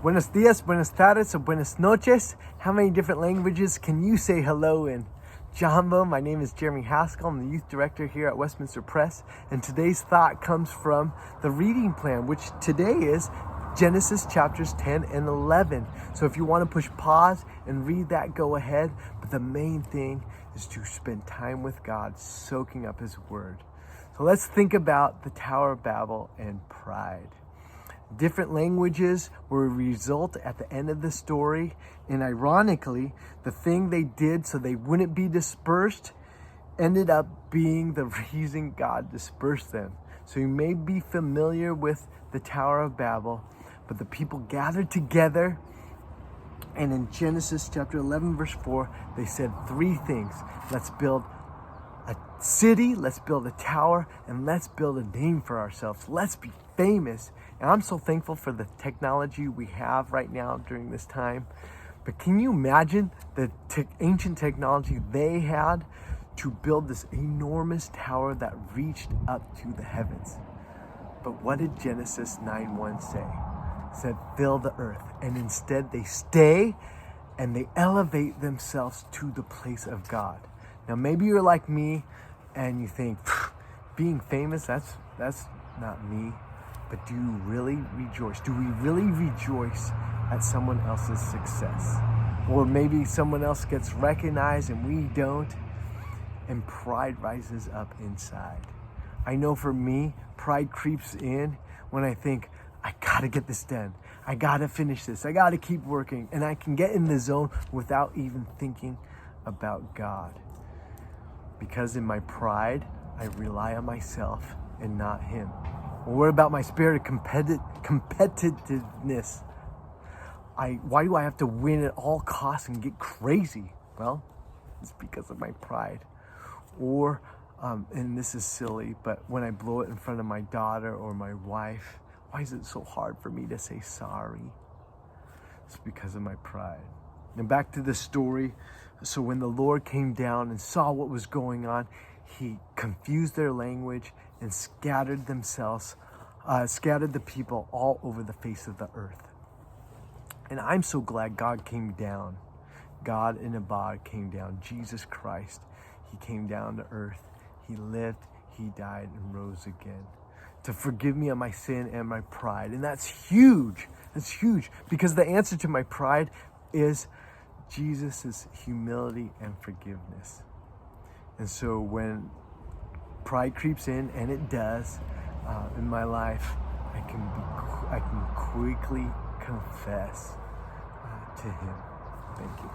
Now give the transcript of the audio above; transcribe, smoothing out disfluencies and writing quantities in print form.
Buenos dias, buenas tardes, or buenas noches. How many different languages can you say hello in? Jamba, my name is Jeremy Haskell. I'm the youth director here at Westminster Press. And today's thought comes from the reading plan, which today is Genesis chapters 10 and 11. So if you want to push pause and read that, go ahead. But the main thing is to spend time with God, soaking up His Word. So let's think about the Tower of Babel and pride. Different languages were a result at the end of the story. And ironically, the thing they did so they wouldn't be dispersed ended up being the reason God dispersed them. So you may be familiar with the Tower of Babel, but the people gathered together. And in Genesis chapter 11, verse 4, they said three things. Let's build a city, let's build a tower, and let's build a name for ourselves. Let's be famous. And I'm so thankful for the technology we have right now during this time. But can you imagine the ancient technology they had to build this enormous tower that reached up to the heavens? But what did Genesis 9:1 say? It said, fill the earth. And instead they stay and they elevate themselves to the place of God. Now maybe you're like me and you think, being famous, that's not me. But do you really rejoice? Do we really rejoice at someone else's success? Or maybe someone else gets recognized and we don't, and pride rises up inside. I know for me, pride creeps in when I think, I gotta get this done. I gotta finish this. I gotta keep working. And I can get in the zone without even thinking about God. Because in my pride, I rely on myself and not Him. Well, what about my spirit of competitiveness? Why do I have to win at all costs and get crazy? Well, it's because of my pride. Or, and this is silly, but when I blow it in front of my daughter or my wife, why is it so hard for me to say sorry? It's because of my pride. And back to the story. So when the Lord came down and saw what was going on, He confused their language and scattered the people all over the face of the earth. And I'm so glad God came down. God in a body came down. Jesus Christ, He came down to earth. He lived, He died, and rose again to forgive me of my sin and my pride. And that's huge. That's huge, because the answer to my pride is Jesus' humility and forgiveness. And so when pride creeps in, and it does in my life, I can quickly confess to Him. Thank you.